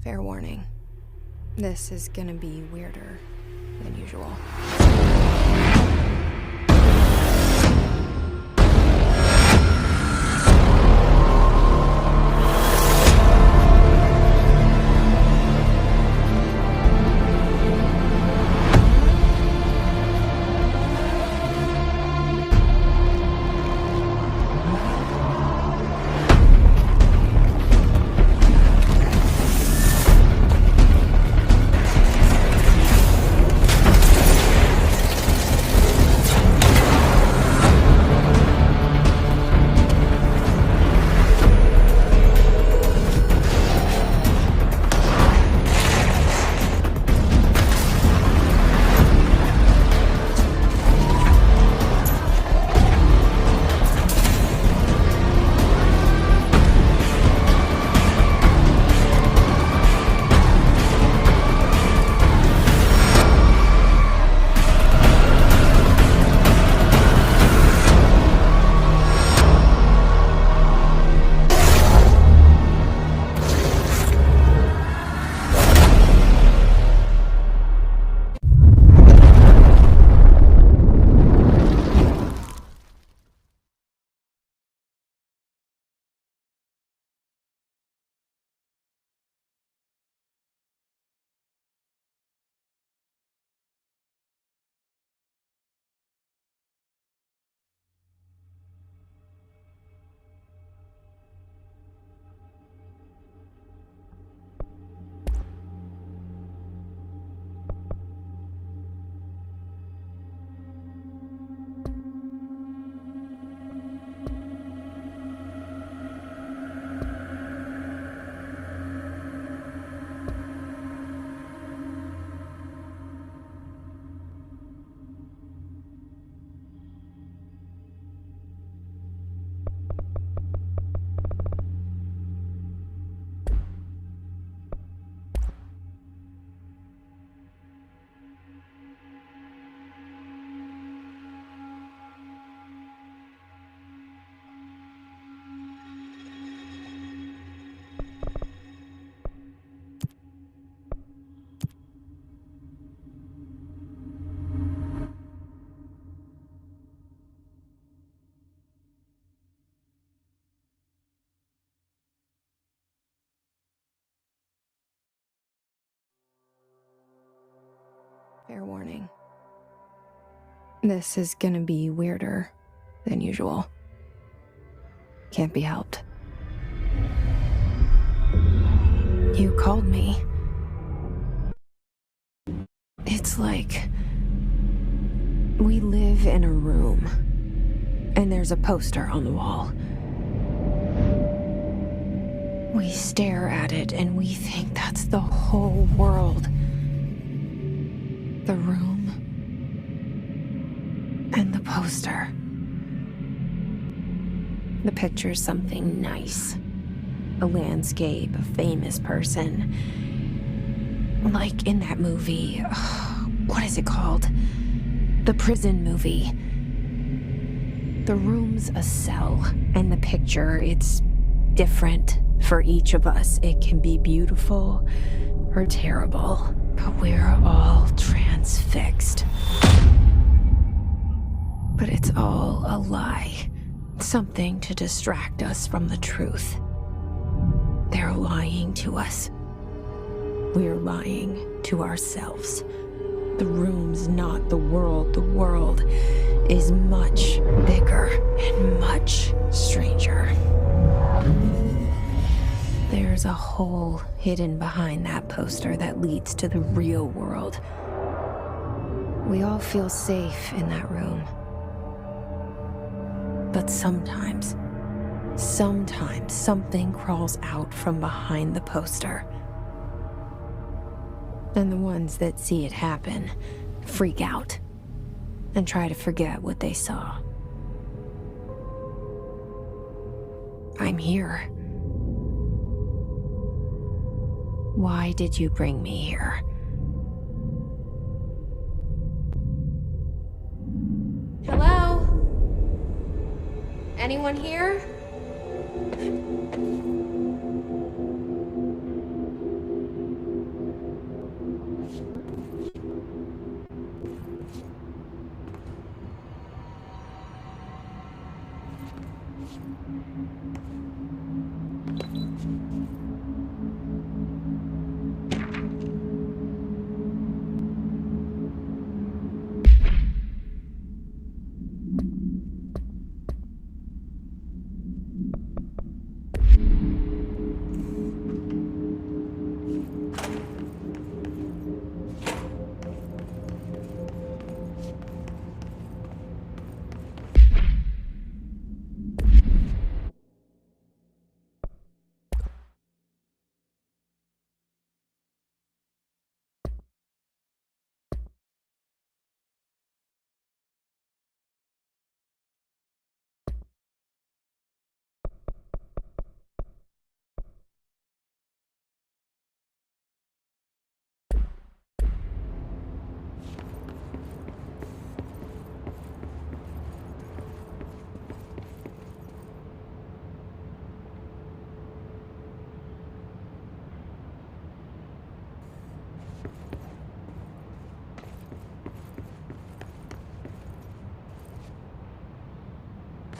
Fair warning. This is gonna be weirder than usual. Fair warning. This is gonna be weirder than usual. Can't be helped. You called me. It's like we live in a room, and there's a poster on the wall. We stare at it and we think that's the whole world. The room and the poster. The picture's something nice. A landscape, a famous person. Like in that movie, what is it called? The prison movie. The room's a cell, and the picture, it's different for each of us. It can be beautiful or terrible, but we're all transfixed. But it's all a lie. Something to distract us from the truth. They're lying to us. We're lying to ourselves. The room's not the world. The world is much bigger and much stranger. There's a hole hidden behind that poster that leads to the real world. We all feel safe in that room. But sometimes something crawls out from behind the poster. And the ones that see it happen freak out and try to forget what they saw. I'm here. Why did you bring me here? Hello? Anyone here?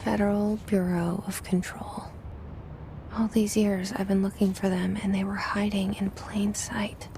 Federal Bureau of Control. All these years I've been looking for them, and they were hiding in plain sight.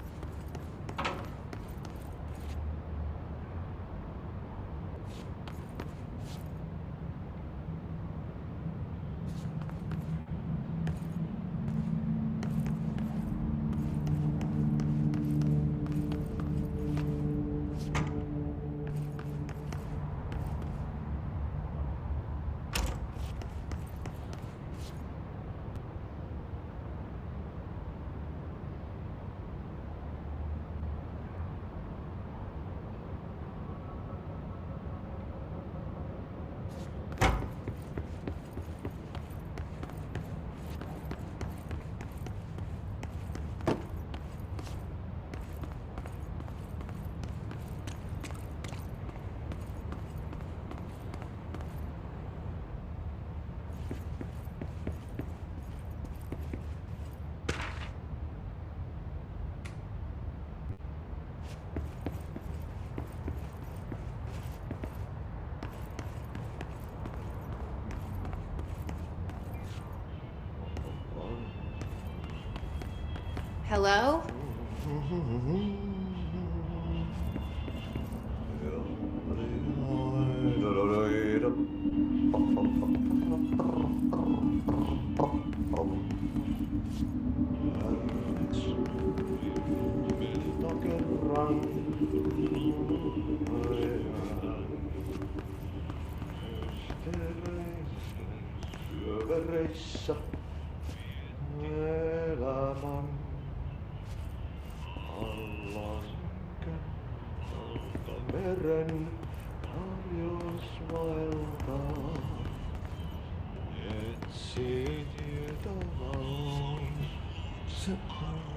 Hello? Meren tarjosvaelta etsi tietävän sen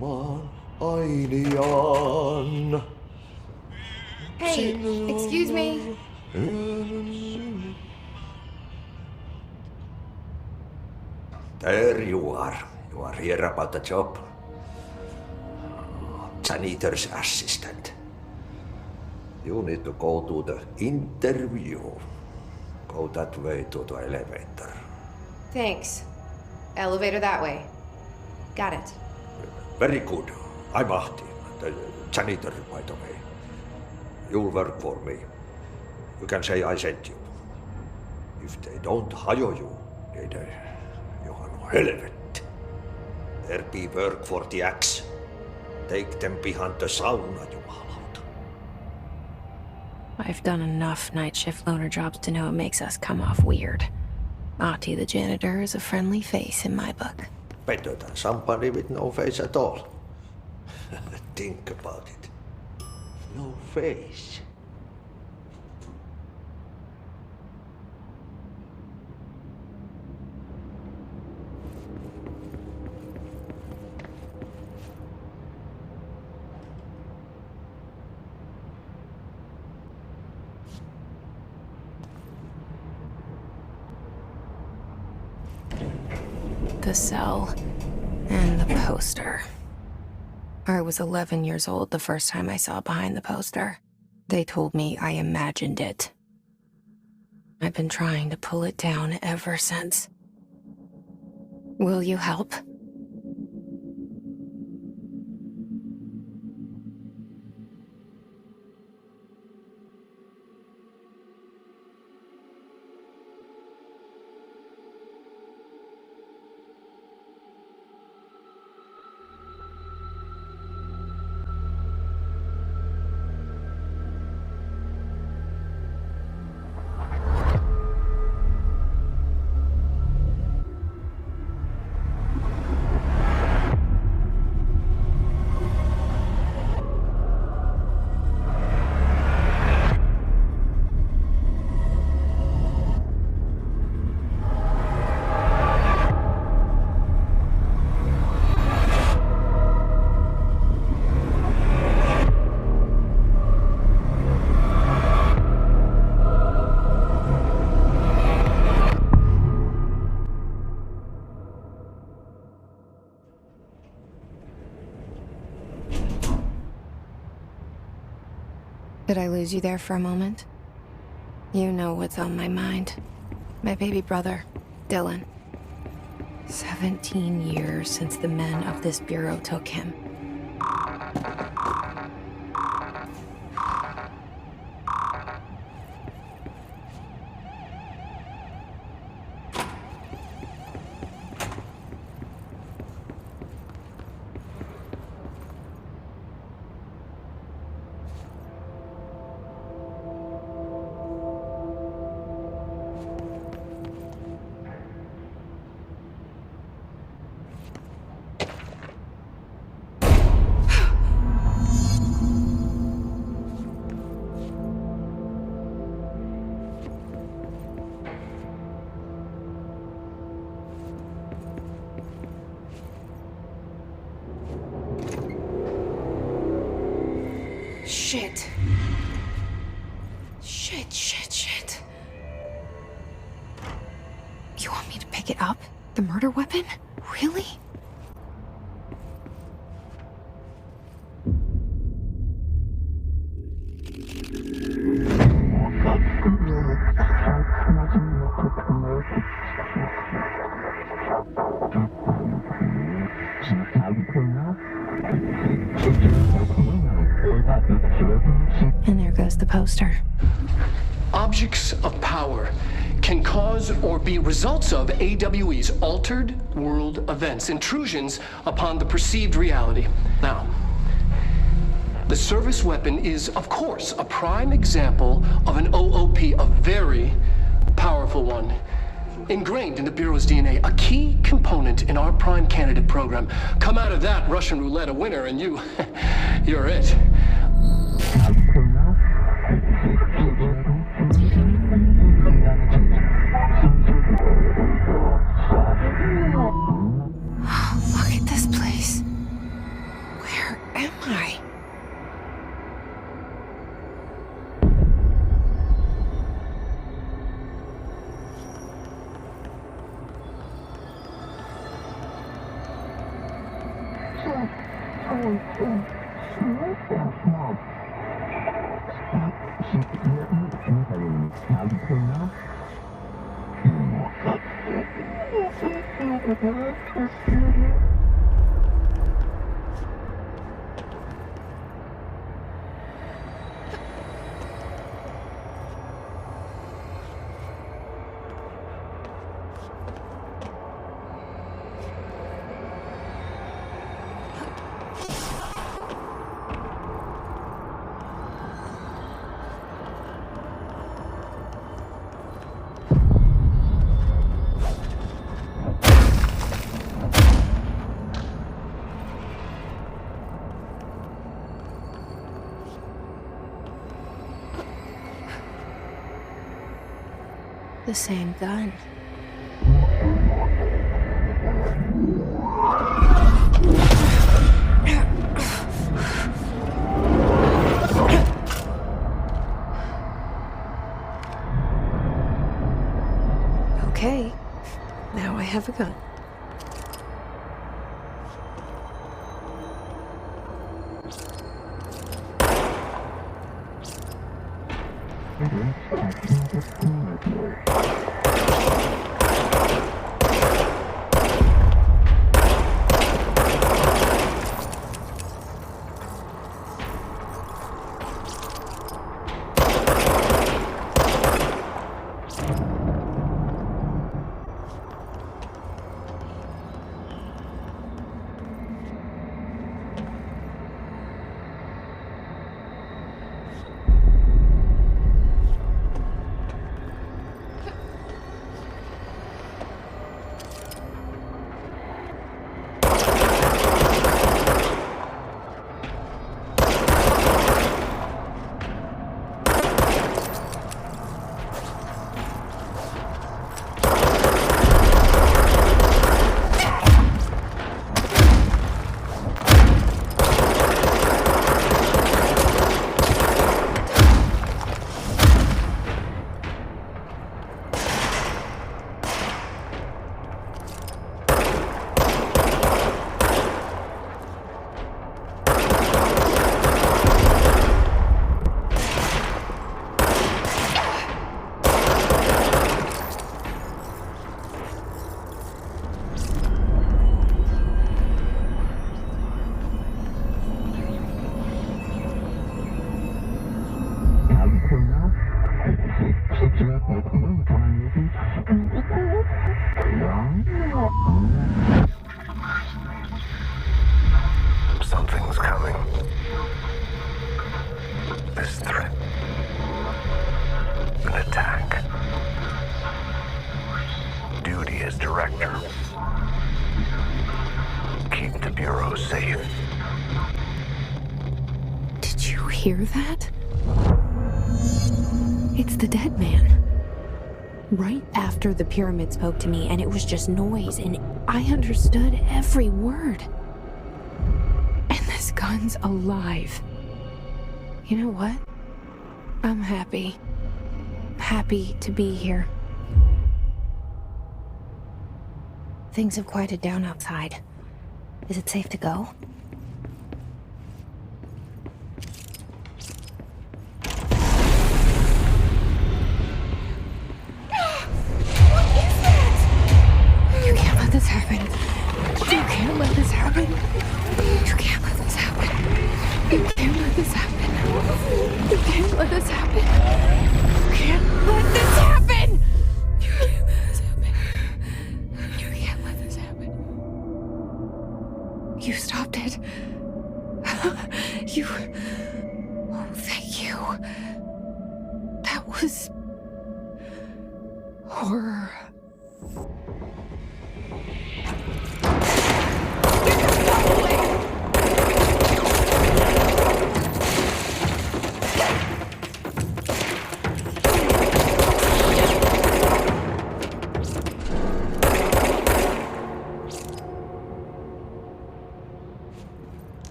maan ainiaan. Hey, excuse me. There you are. You are here about the job. Janitor's assistant. You need to go to the interview. Go that way to the elevator. Thanks. Elevator that way. Got it. Very good. I'm Ahti, the janitor, by the way. You'll work for me. You can say I sent you. If they don't hire you, then you are no helvet. There be work for the axe. Take them behind the sauna, jumalauta. I've done enough night shift loner jobs to know it makes us come off weird. Ahti the janitor is a friendly face in my book. Better than somebody with no face at all. Think about it. No face. The cell and the poster. I was 11 years old the first time I saw behind the poster. They told me I imagined it. I've been trying to pull it down ever since. Will you help? Did I lose you there for a moment? You know what's on my mind. My baby brother, Dylan. 17 years since the men of this bureau took him. Shit. Shit. You want me to pick it up? The murder weapon? Really? And there goes the poster. Objects of power can cause or be results of AWE's altered world events, intrusions upon the perceived reality. Now, the service weapon is, of course, a prime example of an OOP, a very powerful one. Ingrained in the Bureau's DNA, a key component in our prime candidate program. Come out of that Russian roulette a winner and you're it. Look at this place. Where am I? The same gun. Okay, now I have a gun. hero safe. Did you hear that? It's the dead man. Right after the pyramid spoke to me, and it was just noise, and I understood every word. And this gun's alive. You know what? I'm happy. Happy to be here. Things have quieted down outside. Is it safe to go? You can't let this happen. You can't let this happen. You can't let this happen. You can't let this happen. You can't let this happen. You can't let this happen. You can't let this happen. You can't let this happen. You stopped it. You... Oh, thank you. That was... horror.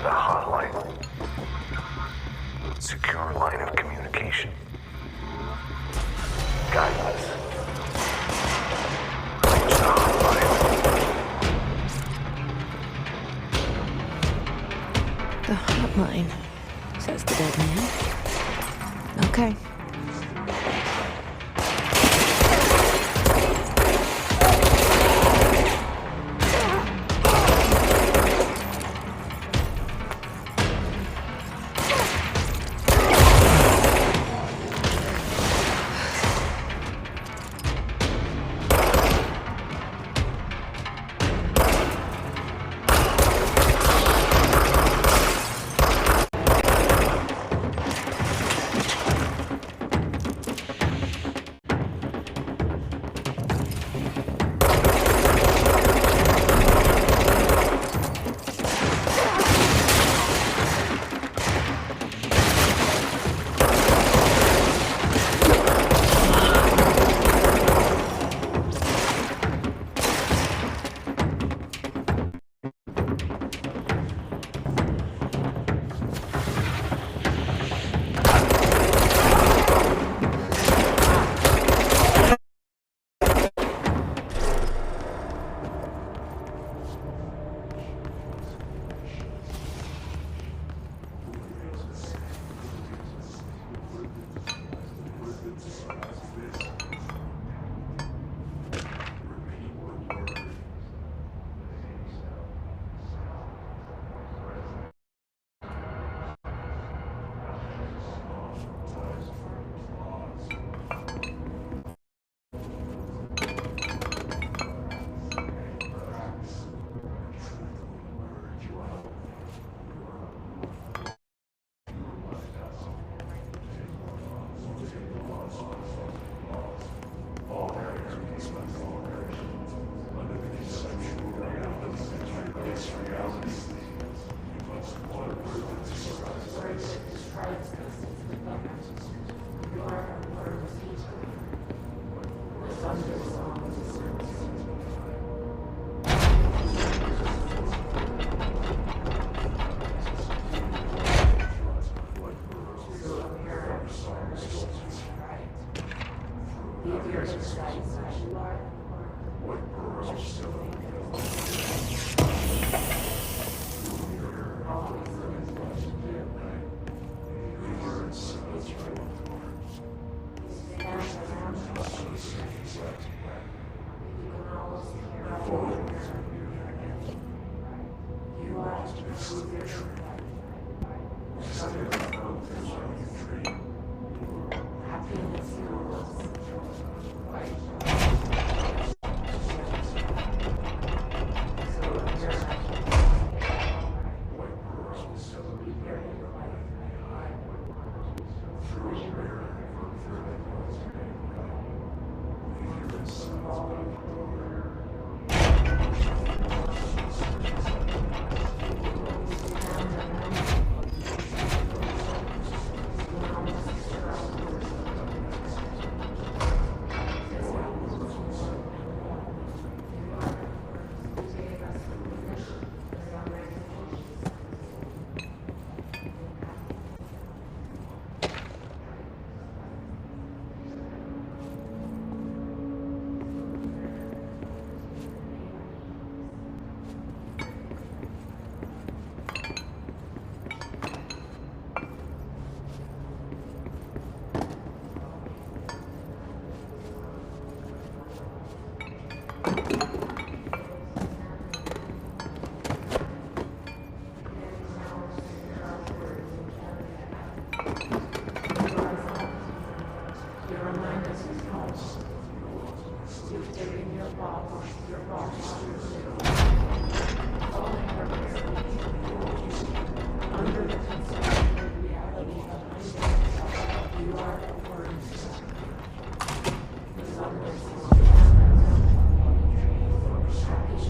The hotline. Secure line of communication. Guidance. Reach the hotline. The hotline, says the dead man. Okay.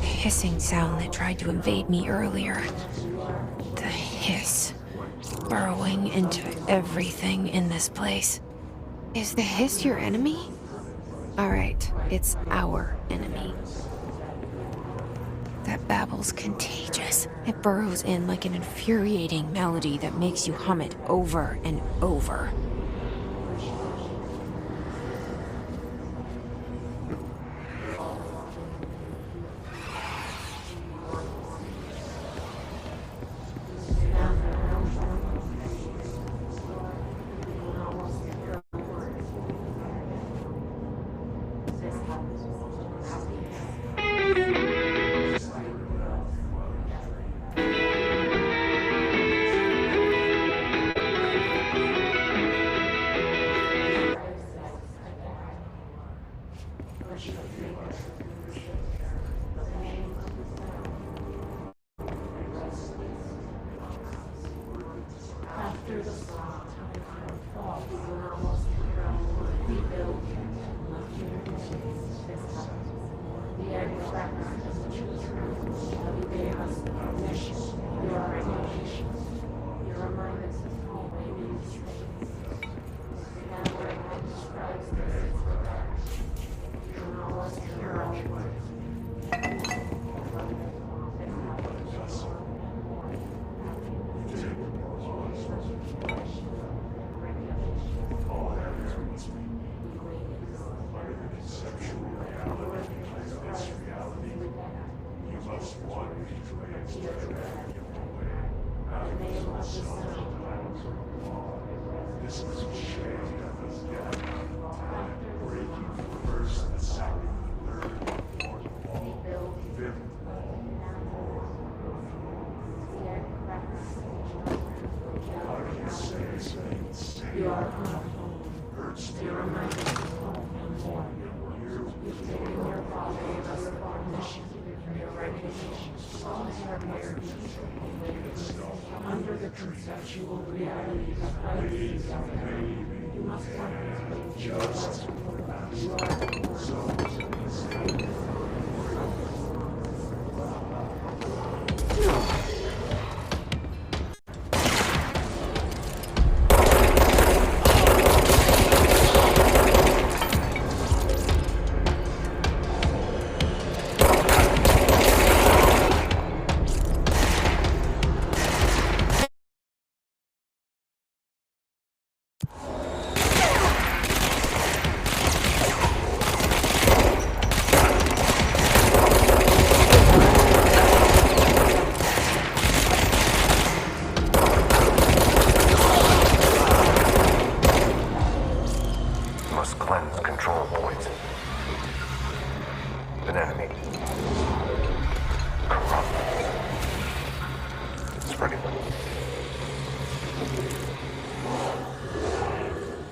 Hissing sound that tried to invade me earlier. The hiss, burrowing into everything in this place. Is the hiss your enemy? Alright, it's our enemy. That babble's contagious. It burrows in like an infuriating melody that makes you hum it over and over.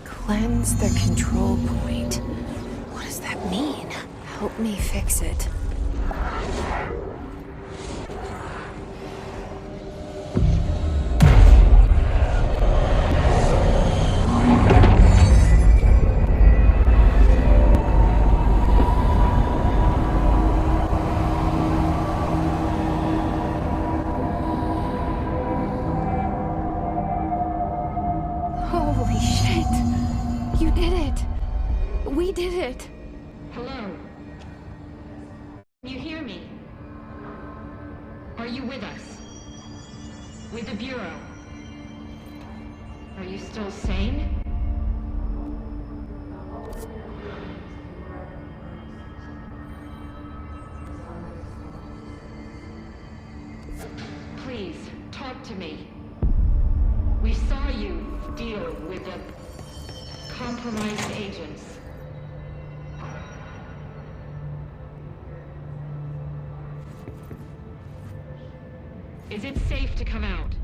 Cleanse the control point. What does that mean? Help me fix it. Holy shit! You did it! We did it! Hello? Can you hear me? Are you with us? With the Bureau? Are you still sane? Please, talk to me. We saw you deal with the compromised agents. Is it safe to come out?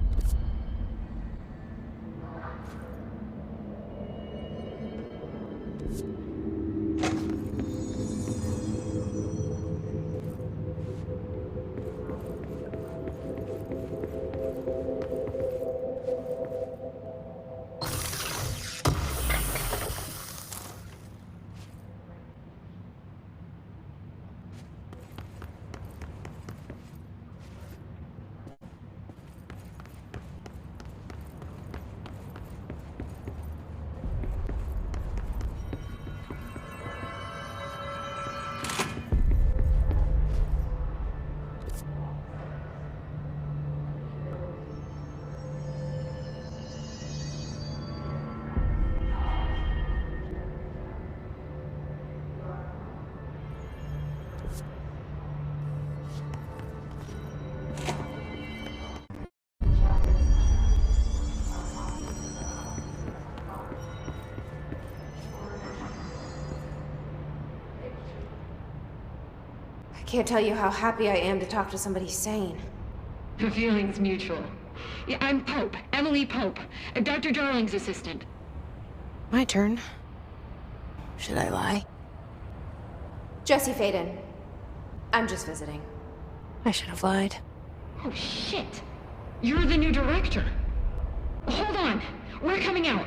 Can't tell you how happy I am to talk to somebody sane. The feeling's mutual. Yeah, I'm Pope, Emily Pope, Dr. Darling's assistant. My turn. Should I lie? Jesse Faden. I'm just visiting. I should have lied. Oh, shit. You're the new director. Hold on. We're coming out.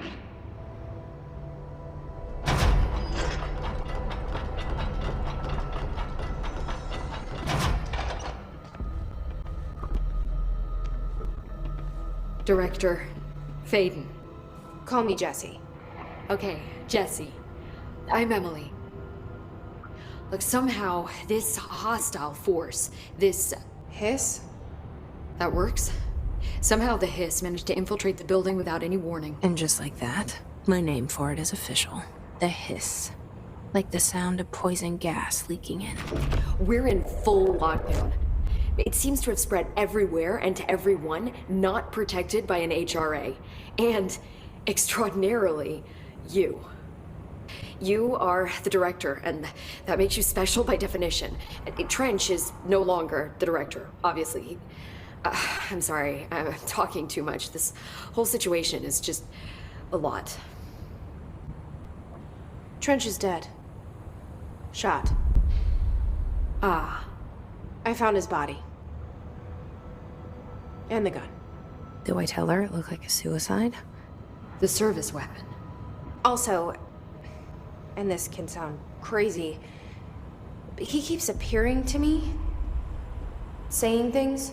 Director Faden. Call me Jesse. Okay, Jesse. I'm Emily. Look, somehow this hostile force, this... Hiss? That works? Somehow the hiss managed to infiltrate the building without any warning. And just like that, my name for it is official. The hiss. Like the sound of poison gas leaking in. We're in full lockdown. It seems to have spread everywhere and to everyone not protected by an HRA. And, extraordinarily, you. You are the director, and that makes you special by definition. Trench is no longer the director, obviously. I'm sorry, I'm talking too much. This whole situation is just a lot. Trench is dead. Shot. Ah. I found his body. And the gun. Do I tell her it looked like a suicide? The service weapon. Also, and this can sound crazy, but he keeps appearing to me, saying things.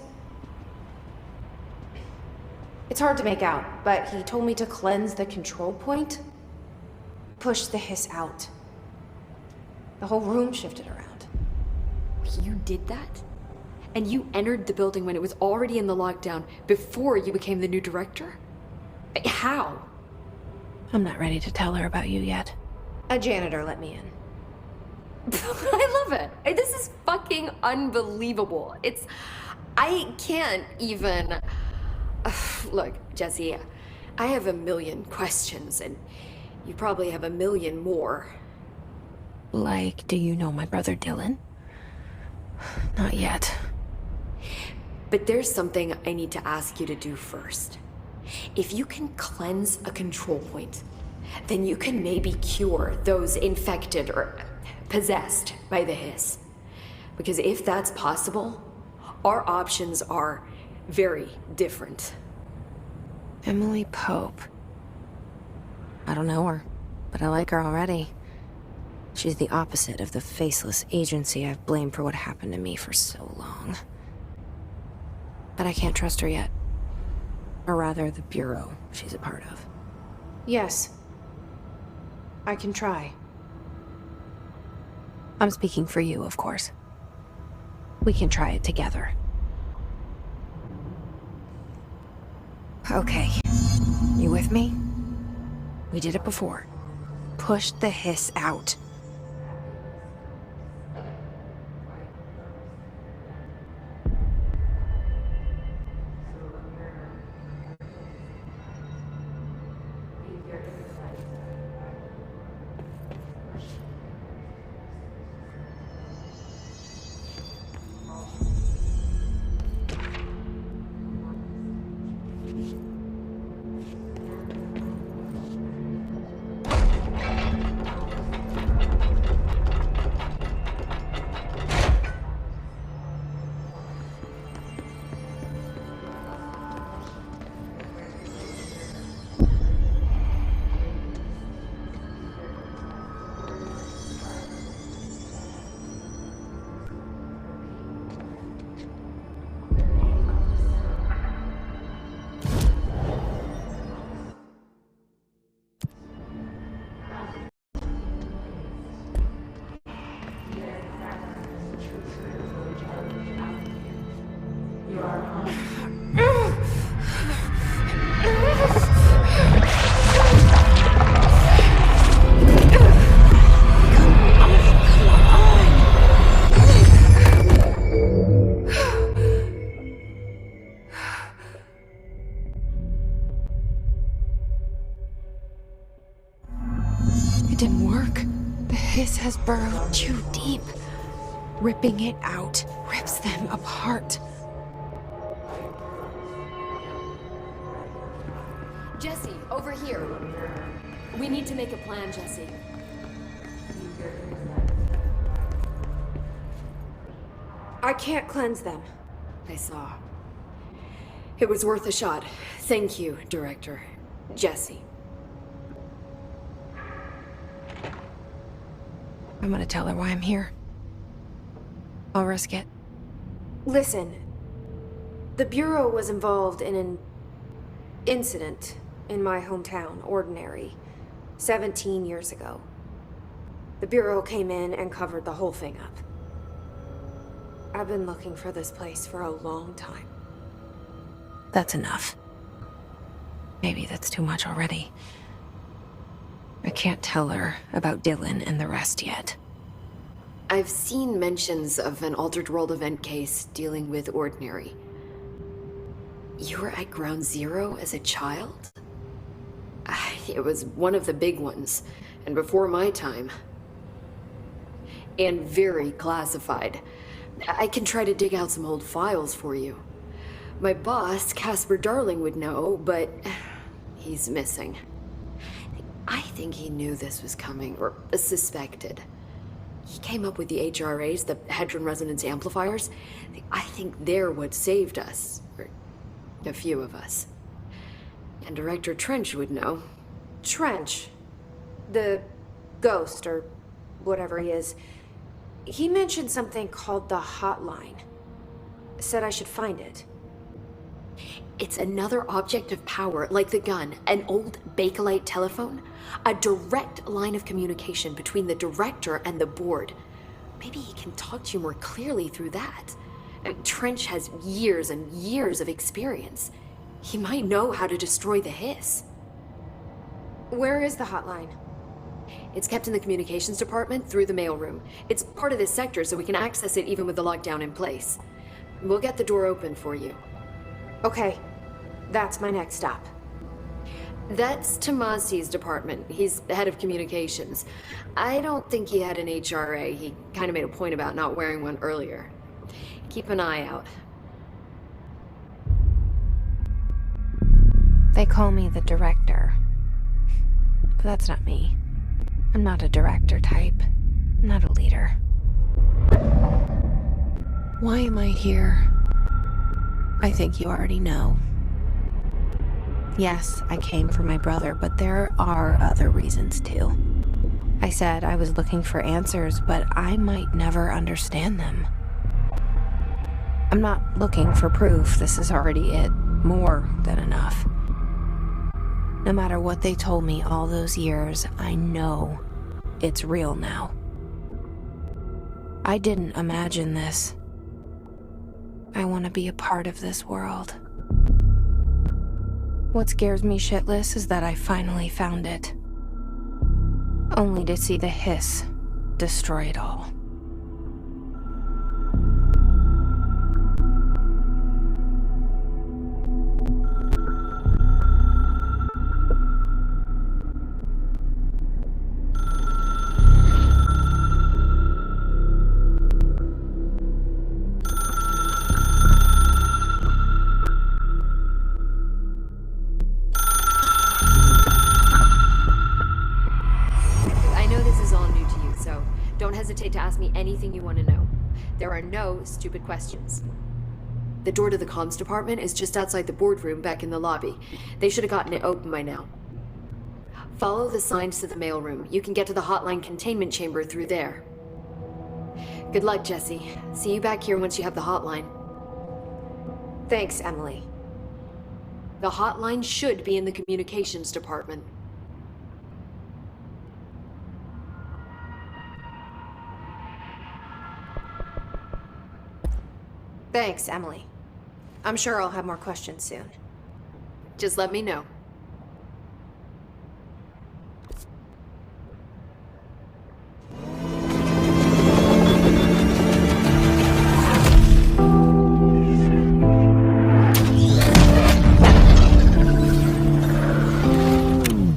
It's hard to make out, but he told me to cleanse the control point, push the hiss out. The whole room shifted around. You did that? And you entered the building when it was already in the lockdown before you became the new director? How? I'm not ready to tell her about you yet. A janitor let me in. I love it. This is fucking unbelievable. I can't even... Look, Jesse, I have a million questions, and you probably have a million more. Like, do you know my brother Dylan? Not yet. But there's something I need to ask you to do first. If you can cleanse a control point, then you can maybe cure those infected or possessed by the hiss. Because if that's possible, our options are very different. Emily Pope. I don't know her, but I like her already. She's the opposite of the faceless agency I've blamed for what happened to me for so long. But I can't trust her yet. Or rather, the bureau she's a part of. Yes. I can try. I'm speaking for you, of course. We can try it together. Okay. You with me? We did it before. Push the hiss out. It didn't work. The hiss has burrowed too deep. Ripping it out rips them apart. Jesse, over here. We need to make a plan, Jesse. I can't cleanse them. I saw. It was worth a shot. Thank you, Director. Jesse. I'm gonna tell her why I'm here. I'll risk it. Listen, the Bureau was involved in an incident in my hometown, Ordinary, 17 years ago. The Bureau came in and covered the whole thing up. I've been looking for this place for a long time. That's enough. Maybe that's too much already. I can't tell her about Dylan and the rest yet. I've seen mentions of an Altered World event case dealing with Ordinary. You were at Ground Zero as a child? It was one of the big ones, and before my time. And very classified. I can try to dig out some old files for you. My boss, Casper Darling, would know, but he's missing. I think he knew this was coming, or suspected. He came up with the HRAs, the Hadron Resonance Amplifiers. I think they're what saved us, or a few of us. And Director Trench would know. Trench, the ghost, or whatever he is, he mentioned something called the hotline. Said I should find it. It's another object of power, like the gun, an old Bakelite telephone, a direct line of communication between the director and the board. Maybe he can talk to you more clearly through that. Trench has years and years of experience. He might know how to destroy the hiss. Where is the hotline? It's kept in the communications department through the mailroom. It's part of this sector, so we can access it even with the lockdown in place. We'll get the door open for you. Okay, that's my next stop. That's Tomasi's department. He's the head of communications. I don't think he had an HRA. He kind of made a point about not wearing one earlier. Keep an eye out. They call me the director. But that's not me. I'm not a director type. I'm not a leader. Why am I here? I think you already know. Yes, I came for my brother, but there are other reasons too. I said I was looking for answers, but I might never understand them. I'm not looking for proof. This is already it. More than enough. No matter what they told me all those years, I know it's real now. I didn't imagine this. I want to be a part of this world. What scares me shitless is that I finally found it. Only to see the hiss destroy it all. Don't hesitate to ask me anything you want to know. There are no stupid questions. The door to the comms department is just outside the boardroom back in the lobby. They should have gotten it open by now. Follow the signs to the mailroom. You can get to the hotline containment chamber through there. Good luck, Jesse. See you back here once you have the hotline. Thanks, Emily. The hotline should be in the communications department. Thanks, Emily. I'm sure I'll have more questions soon. Just let me know.